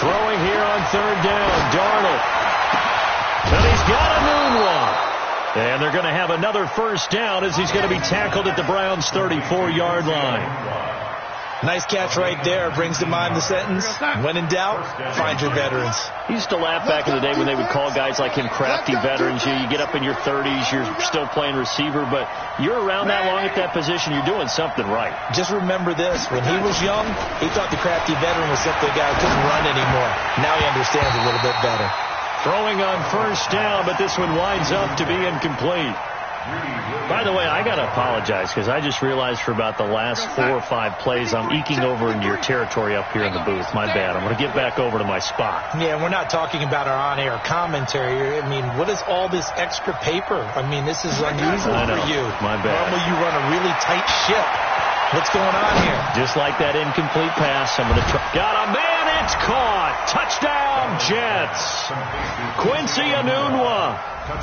Throwing here on 3rd down, Darnold. And he's got a moonwalk. And they're going to have another 1st down as he's going to be tackled at the Browns' 34-yard line. Nice catch right there. Brings to mind the sentence, when in doubt, find your veterans. He used to laugh back in the day when they would call guys like him crafty veterans. You get up in your 30s, you're still playing receiver, but you're around that long at that position, you're doing something right. Just remember this. When he was young, he thought the crafty veteran was simply a guy who couldn't run anymore. Now he understands a little bit better. Throwing on 1st down, but this one winds up to be incomplete. By the way, I got to apologize because I just realized for about the last 4 or 5 plays I'm eking over into your territory up here in the booth. My bad. I'm going to get back over to my spot. Yeah, we're not talking about our on-air commentary. I mean, what is all this extra paper? I mean, this is unusual for you. My bad. Normally you run a really tight ship. What's going on here? Just like that incomplete pass, I'm going to try. Got a man, it's caught. Touchdown, Jets. Quincy Enunwa,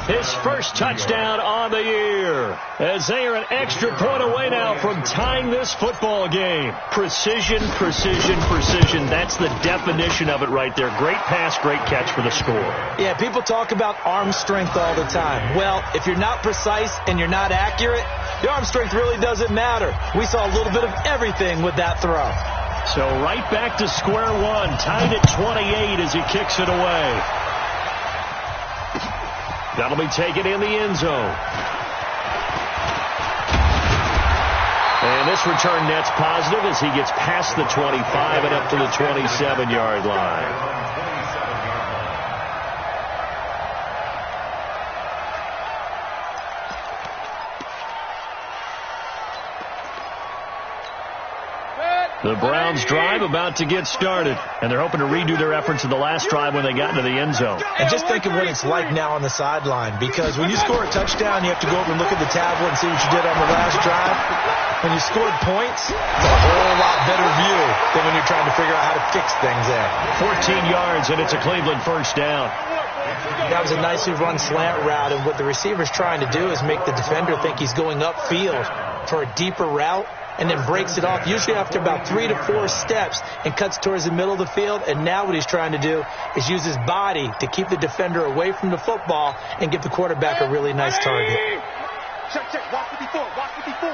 his first touchdown on the year. As they are an extra point away now from tying this football game. Precision, precision, precision. That's the definition of it right there. Great pass, great catch for the score. Yeah, people talk about arm strength all the time. Well, if you're not precise and you're not accurate, your arm strength really doesn't matter. We saw a little bit of everything with that throw. So right back to square one, tied at 28 as he kicks it away. That'll be taken in the end zone. And this return net's positive as he gets past the 25 and up to the 27-yard line. The Browns drive about to get started, and they're hoping to redo their efforts in the last drive when they got into the end zone. And just think of what it's like now on the sideline, because when you score a touchdown, you have to go over and look at the tablet and see what you did on the last drive. When you scored points, it's a whole lot better view than when you're trying to figure out how to fix things there. 14 yards, and it's a Cleveland first down. That was a nicely run slant route, and what the receiver's trying to do is make the defender think he's going upfield for a deeper route, and then breaks it off, usually after about 3 to 4 steps, and cuts towards the middle of the field. And now what he's trying to do is use his body to keep the defender away from the football and give the quarterback a really nice target. Check, check. Watch 54. Watch 54.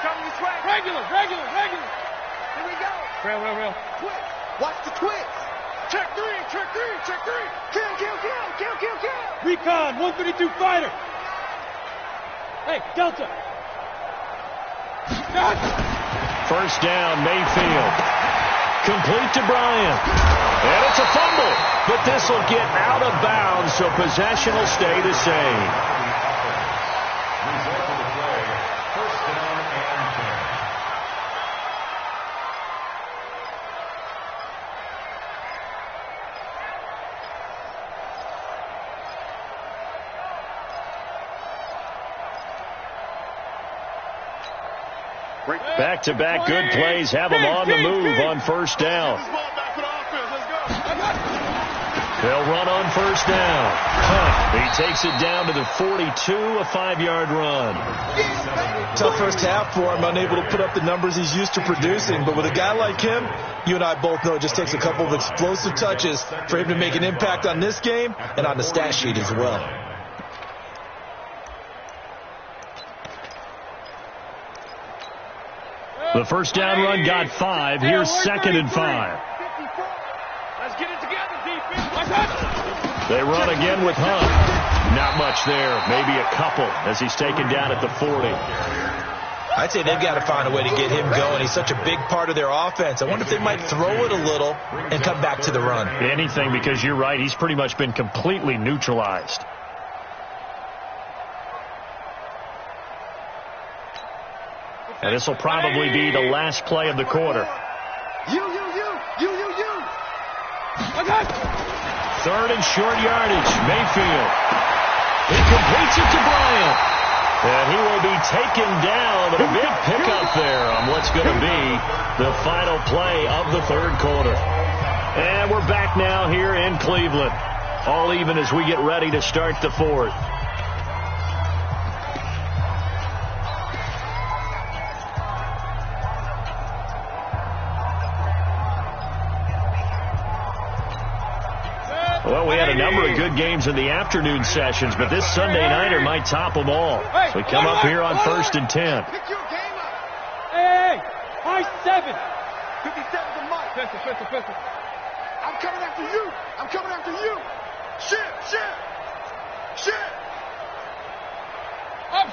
Coming this way. Regular. Here we go. Real. Twist. Watch the twist. Check three. Kill. Recon, 132 fighter. Hey, Delta. First down, Mayfield. Complete to Bryant. And it's a fumble. But this will get out of bounds, so possession will stay the same. Result of the play, first down and 10. Back-to-back good plays have them on the move on first down. They'll run on first down. He takes it down to the 42, a 5-yard run. Tough first half for him, unable to put up the numbers he's used to producing. But with a guy like him, you and I both know it just takes a couple of explosive touches for him to make an impact on this game and on the stat sheet as well. The first down run got 5. Here's 2nd and 5. Let's get it together, defense. They run again with Hunt. Not much there. Maybe a couple as he's taken down at the 40. I'd say they've got to find a way to get him going. He's such a big part of their offense. I wonder if they might throw it a little and come back to the run. Anything, because you're right. He's pretty much been completely neutralized. And this will probably be the last play of the quarter. You. Third and short yardage. Mayfield. He completes it to Bryant. And he will be taken down. But a big pickup there on what's going to be the final play of the third quarter. And we're back now here in Cleveland. All even as we get ready to start the fourth. Well, we had a number of good games in the afternoon sessions, but this Sunday nighter might top them all. So we come up here on 1st and 10. Pick your game up. Hey, high 7. 57's a month. Pistol. I'm coming after you. Shit. Up.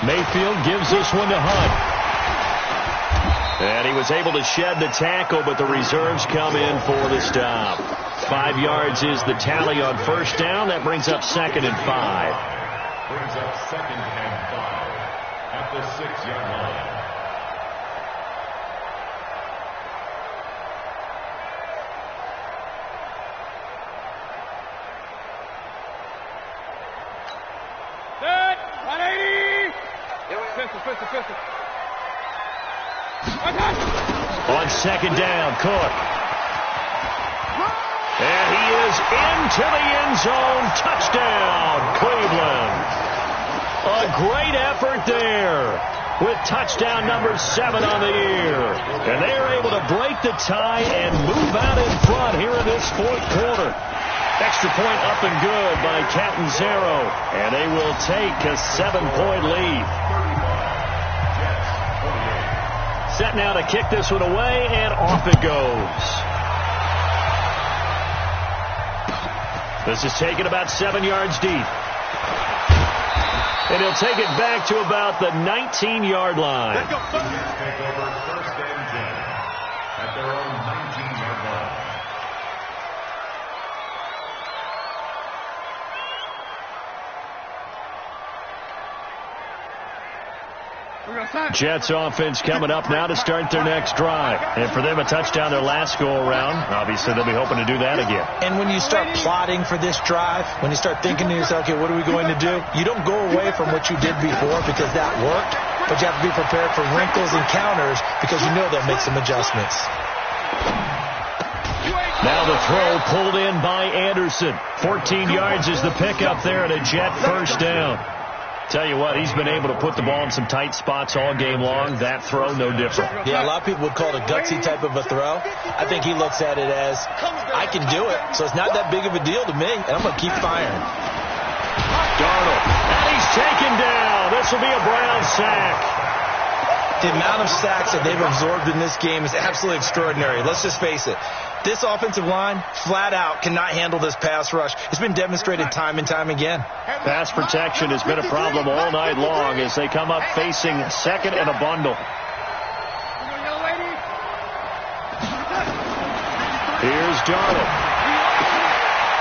Mayfield gives this one to Hunt. And he was able to shed the tackle, but the reserves come in for the stop. 5 yards is the tally on first down. That brings up 2nd and 5. Brings up 2nd and 5 at the 6-yard line. Set. 180. Pistol. On 2nd down, Cook. And he is into the end zone. Touchdown, Cleveland. A great effort there with touchdown number 7 on the year. And they are able to break the tie and move out in front here in this 4th quarter. Extra point up and good by Catanzaro. And they will take a 7-point lead. Set now to kick this one away, and off it goes. This is taken about 7 yards deep. And he'll take it back to about the 19-yard line. Take over 1st and 10 at their own 19-yard line. Jets offense coming up now to start their next drive. And for them, a touchdown their last go-around. Obviously, they'll be hoping to do that again. And when you start plotting for this drive, when you start thinking to yourself, okay, what are we going to do? You don't go away from what you did before because that worked, but you have to be prepared for wrinkles and counters because you know they'll make some adjustments. Now the throw pulled in by Anderson. 14 yards is the pickup there and a Jet first down. Tell you what, he's been able to put the ball in some tight spots all game long. That throw, no different. Yeah, a lot of people would call it a gutsy type of a throw. I think he looks at it as, I can do it, so it's not that big of a deal to me, and I'm going to keep firing. Darnold, and he's taken down. This will be a Brown sack. The amount of sacks that they've absorbed in this game is absolutely extraordinary. Let's just face it. This offensive line, flat out, cannot handle this pass rush. It's been demonstrated time and time again. Pass protection has been a problem all night long as they come up facing 2nd and a bundle. Here's Darnold.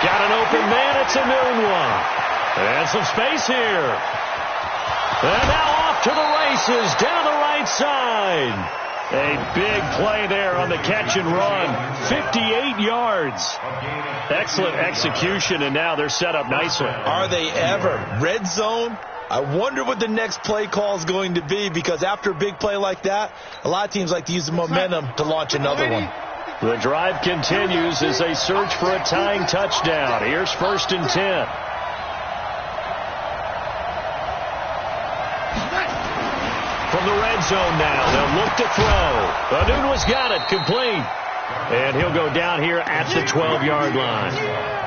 Got an open man. It's a noon one. And some space here. And now off to the races down the right side. A big play there on the catch and run. 58 yards. Excellent execution, and now they're set up nicely. Are they ever? Red zone? I wonder what the next play call is going to be, because after a big play like that, a lot of teams like to use the momentum to launch another one. The drive continues as they search for a tying touchdown. Here's 1st and 10. From the red zone now, they'll look to throw. Anunua's got it, complete. And he'll go down here at the 12-yard line.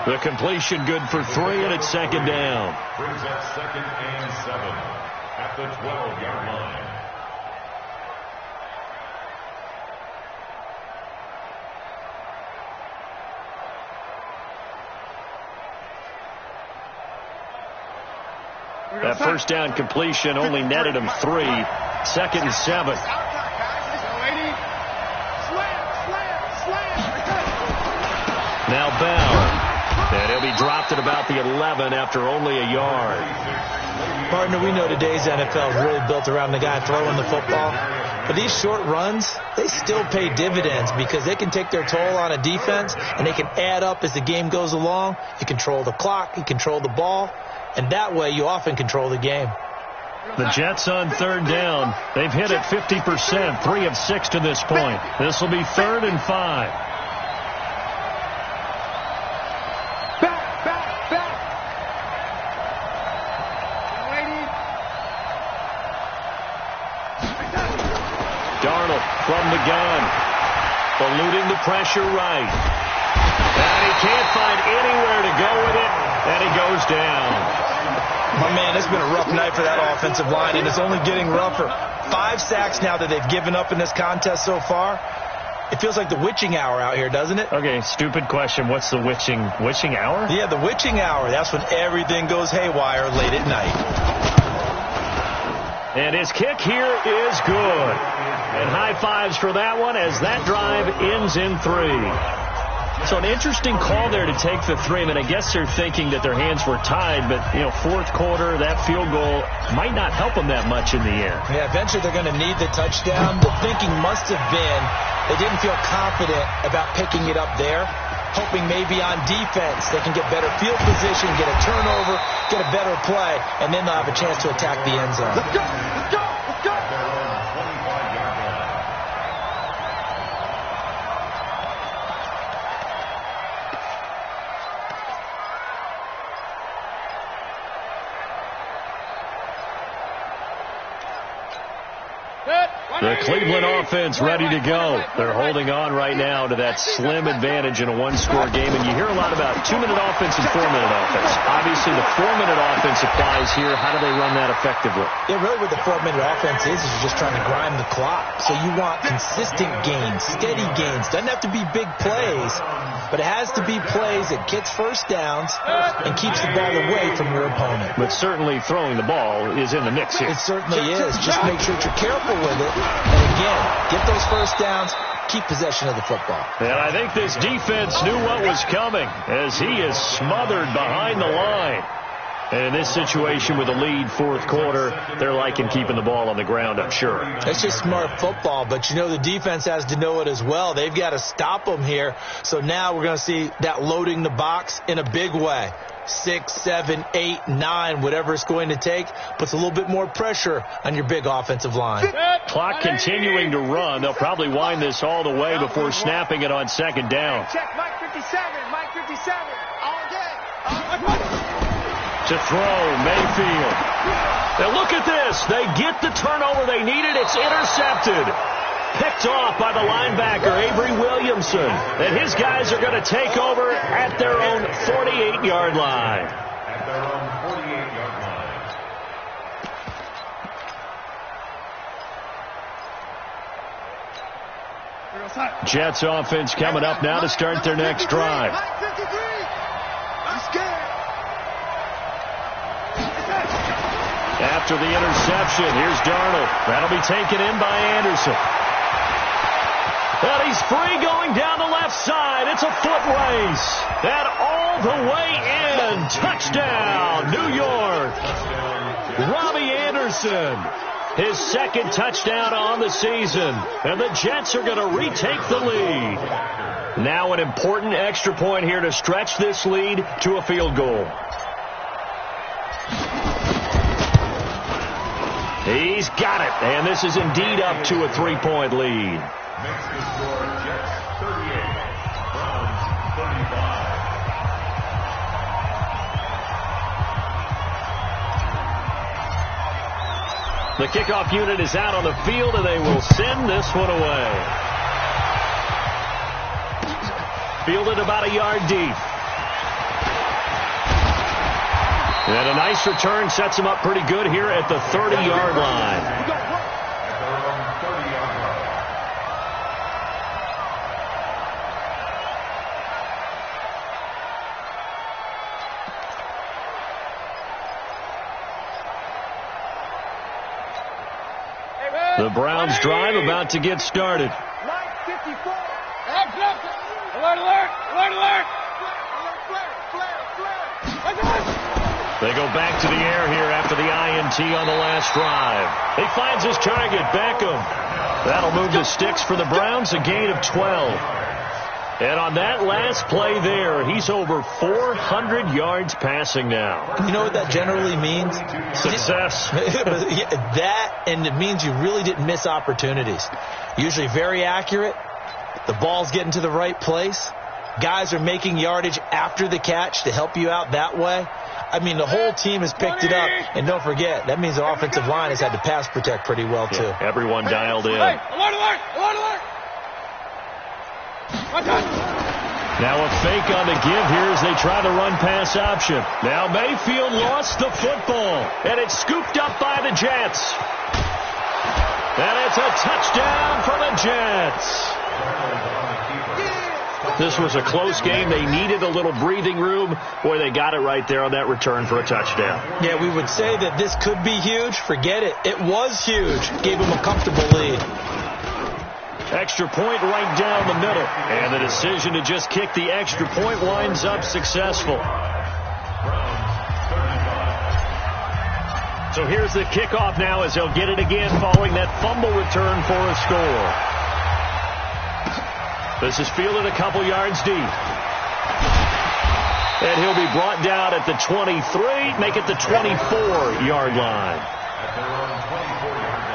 The completion good for 3, and it's 2nd down. Brings up 2nd and 7 at the 12-yard line. That first down completion only netted him 3. 2nd and 7. Now Bell. And he'll be dropped at about the 11 after only a yard. Partner, we know today's NFL is really built around the guy throwing the football. But these short runs, they still pay dividends because they can take their toll on a defense and they can add up as the game goes along. You control the clock, you control the ball, and that way you often control the game. The Jets on 3rd down. They've hit it 50%, 3 of 6 to this point. This will be 3rd and 5. Darnold from the gun. Eluding the pressure right. And he can't find anywhere to go with it, and he goes down. My man, it's been a rough night for that offensive line, and it's only getting rougher. 5 sacks now that they've given up in this contest so far. It feels like the witching hour out here, doesn't it? Okay, stupid question. What's the witching hour? Yeah, the witching hour. That's when everything goes haywire late at night. And his kick here is good. And high fives for that one as that drive ends in 3. So an interesting call there to take the 3. I mean, I guess they're thinking that their hands were tied, but, fourth quarter, that field goal might not help them that much in the end. Yeah, eventually they're going to need the touchdown. The thinking must have been they didn't feel confident about picking it up there, hoping maybe on defense they can get better field position, get a turnover, get a better play, and then they'll have a chance to attack the end zone. Let's go! Let's go! Let's go! The Cleveland offense ready to go. They're holding on right now to that slim advantage in a one-score game. And you hear a lot about 2-minute offense and 4-minute offense. Obviously, the 4-minute offense applies here. How do they run that effectively? Yeah, really what the 4-minute offense is you're just trying to grind the clock. So you want consistent gains, steady gains. Doesn't have to be big plays, but it has to be plays that gets first downs and keeps the ball away from your opponent. But certainly throwing the ball is in the mix here. It certainly is. Just make sure that you're careful with it. And again, get those first downs, keep possession of the football. And I think this defense knew what was coming as he is smothered behind the line. And in this situation with a lead fourth quarter, they're liking keeping the ball on the ground, I'm sure. That's just smart football, but the defense has to know it as well. They've got to stop them here. So now we're going to see that loading the box in a big way. 6, 7, 8, 9, whatever it's going to take, puts a little bit more pressure on your big offensive line. Clock continuing to run. They'll probably wind this all the way before snapping it on second down. Check Mike 57, Mike 57, all day. To throw, Mayfield. Now look at this. They get the turnover they needed. It's intercepted. Picked off by the linebacker, Avery Williamson. And his guys are going to take over at their own 48-yard line. At their own 48-yard line. Jets offense coming up now to start their next drive. Mike 53, I'm scared. After the interception, here's Darnold. That'll be taken in by Anderson. And he's free going down the left side. It's a foot race. And all the way in. Touchdown, New York. Robbie Anderson. His second touchdown on the season. And the Jets are going to retake the lead. Now an important extra point here to stretch this lead to a field goal. He's got it. And this is indeed up to a 3-point lead. Makes the score Jets 38, Browns 35. The kickoff unit is out on the field, and they will send this one away. Fielded about a yard deep. And a nice return sets him up pretty good here at the 30-yard line. At their own 30-yard line. The Browns drive about to get started. Mike 54. Alert, alert, alert, alert. They go back to the air here after the INT on the last drive. He finds his target, Beckham. That'll move the sticks for the Browns, a gain of 12. And on that last play there, he's over 400 yards passing now. You know what that generally means? Success. That, and it means you really didn't miss opportunities. Usually very accurate. The ball's getting to the right place. Guys are making yardage after the catch to help you out that way. I mean, the whole team has picked it up. And don't forget, that means the offensive line has had to pass protect pretty well, too. Yeah, everyone dialed in. Alert, alert, alert, alert. Now a fake on the give here as they try the run-pass option. Now Mayfield lost the football, and it's scooped up by the Jets. And it's a touchdown for the Jets. This was a close game. They needed a little breathing room. Boy, they got it right there on that return for a touchdown. Yeah, we would say that this could be huge. Forget it. It was huge. Gave them a comfortable lead. Extra point right down the middle. And the decision to just kick the extra point winds up successful. So here's the kickoff now as they'll get it again following that fumble return for a score. This is fielded a couple yards deep. And he'll be brought down at the 23, make it the 24-yard line. At their own 24-yard line.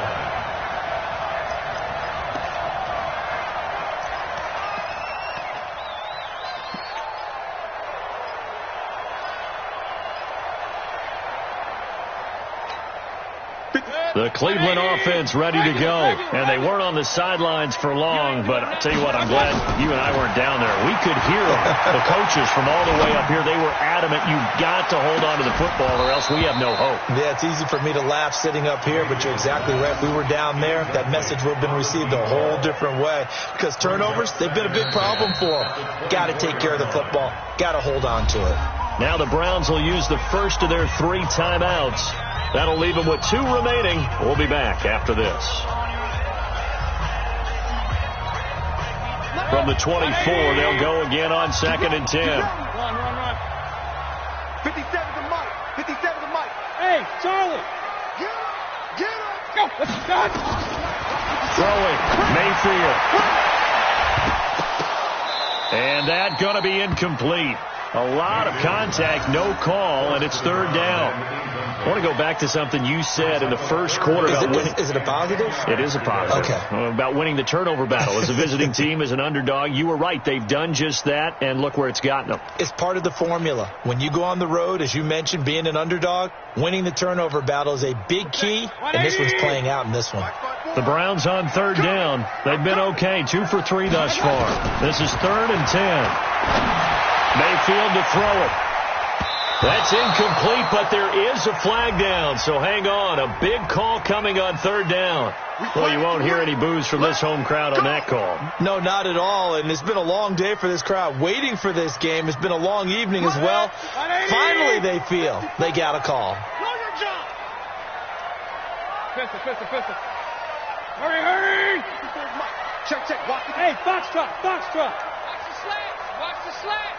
The Cleveland offense ready to go. And they weren't on the sidelines for long, but I'll tell you what, I'm glad you and I weren't down there. We could hear the coaches from all the way up here. They were adamant, you've got to hold on to the football or else we have no hope. Yeah, it's easy for me to laugh sitting up here, but you're exactly right. If we were down there, that message would have been received a whole different way. Because turnovers, they've been a big problem for them. Got to take care of the football. Got to hold on to it. Now the Browns will use the first of their 3 timeouts. That'll leave them with 2 remaining. We'll be back after this. From the 24, they'll go again on 2nd and 10. Run. 57 to Mike. 57 to Mike. Hey, Charlie. Get up. Go. Let's go. Throwing, Mayfield. And that going to be incomplete. A lot of contact, no call, and it's 3rd down. I want to go back to something you said in the first quarter. Is it a positive? It is a positive. Okay. About winning the turnover battle. As a visiting team, as an underdog, you were right. They've done just that, and look where it's gotten them. It's part of the formula. When you go on the road, as you mentioned, being an underdog, winning the turnover battle is a big key, and this one's playing out in this one. The Browns on 3rd down. They've been okay, 2 for 3 thus far. This is 3rd and 10. Mayfield to throw it. That's incomplete, but there is a flag down, so hang on. A big call coming on 3rd down. Well, you won't hear any boos from this home crowd on that call. No, not at all, and it's been a long day for this crowd. Waiting for this game. It's been a long evening as well. Finally, they feel they got a call. Pistol. Hurry. Check. Watch the Hey, Foxtrot. Watch the slant.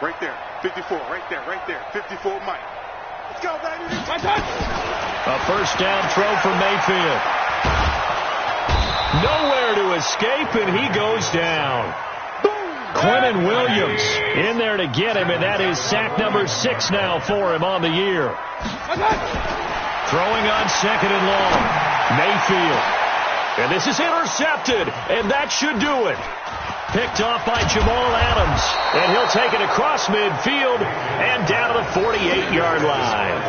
Right there. 54. Right there. 54 Mike. Let's go, baby. A first down throw for Mayfield. Nowhere to escape, and he goes down. Quinnen Williams in there to get him, and that is sack number 6 now for him on the year. Throwing on 2nd and long. Mayfield. And this is intercepted, and that should do it. Picked off by Jamal Adams, and he'll take it across midfield and down to the 48-yard line.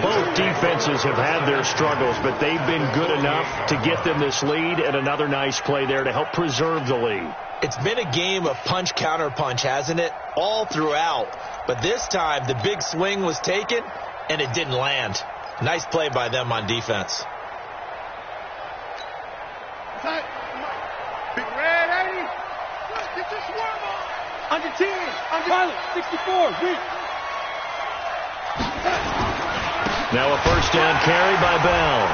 Both defenses have had their struggles, but they've been good enough to get them this lead, and another nice play there to help preserve the lead. It's been a game of punch-counter-punch, hasn't it? All throughout. But this time, the big swing was taken, and it didn't land. Nice play by them on defense. Big red, 80. Get your swarm on. Under 10. Pilot, 64. Weak. Now a first down carry by Bell.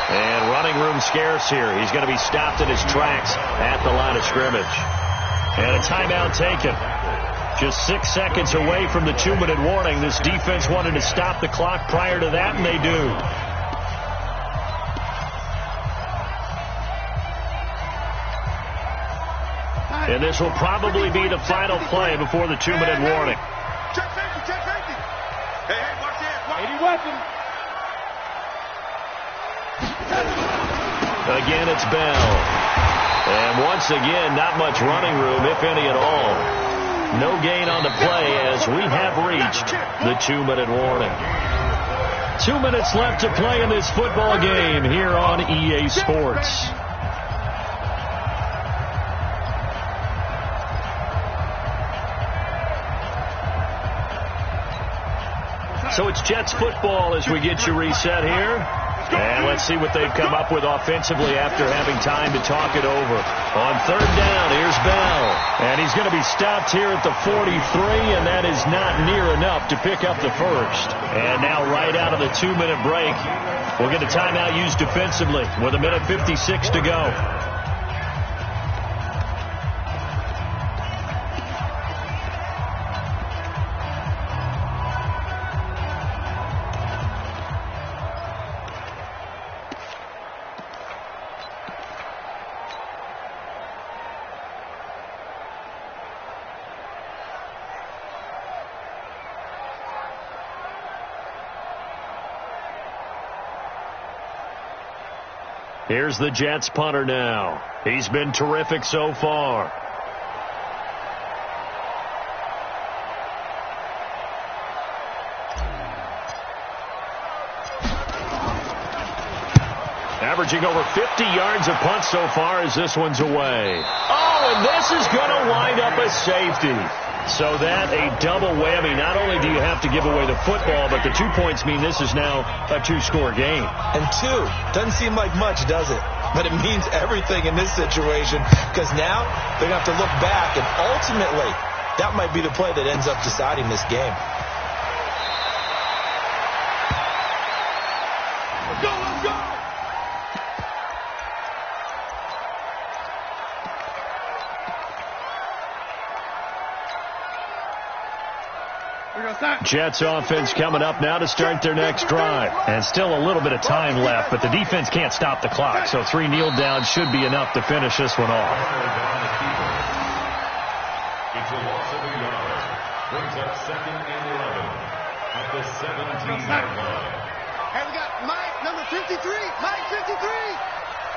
And running room scarce here. He's going to be stopped in his tracks at the line of scrimmage. And a timeout taken. Just 6 seconds away from the 2-minute warning. This defense wanted to stop the clock prior to that, and they do. And this will probably be the final play before the 2-minute warning. Check safety. Hey, watch this. 80 weapon. Again, it's Bell. And once again, not much running room, if any at all. No gain on the play as we have reached the 2-minute warning. 2 minutes left to play in this football game here on EA Sports. So it's Jets football as we get you reset here. And let's see what they've come up with offensively after having time to talk it over. On 3rd down, here's Bell. And he's going to be stopped here at the 43, and that is not near enough to pick up the first. And now right out of the 2-minute break, we'll get a timeout used defensively with 1:56 to go. Here's the Jets punter now. He's been terrific so far. Averaging over 50 yards a punt so far as this one's away. Oh, and this is going to wind up a safety. So that a double whammy. Not only do you have to give away the football, but the 2 points mean this is now a 2-score game. And 2 doesn't seem like much, does it? But it means everything in this situation, because now they're going to have to look back, and ultimately that might be the play that ends up deciding this game. Let's go, let's go! Jets offense coming up now to start their next drive. And still a little bit of time left, but the defense can't stop the clock, so 3 kneel downs should be enough to finish this one off. It's a loss of a yard. Brings up 2nd and 11 at the 17-yard line. Hey, we got Mike, number 53. Mike, 53.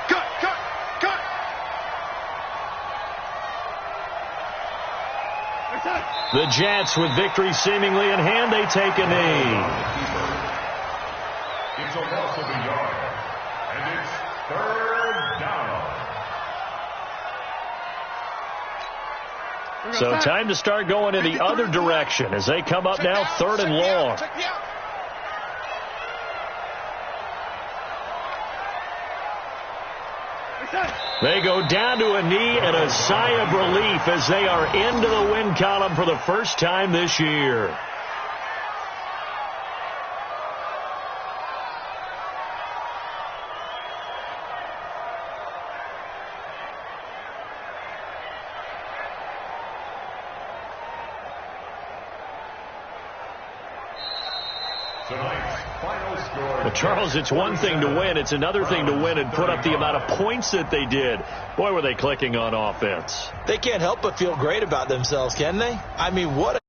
Cut, cut, cut. The Jets, with victory seemingly in hand, they take a knee. It's a loss of a yard, and it's 3rd down. So time to start going in the other direction as they come up now 3rd and long. They go down to a knee and a sigh of relief as they are into the win column for the first time this year. But Charles, it's one thing to win. It's another thing to win and put up the amount of points that they did. Boy, were they clicking on offense. They can't help but feel great about themselves, can they? I mean, what a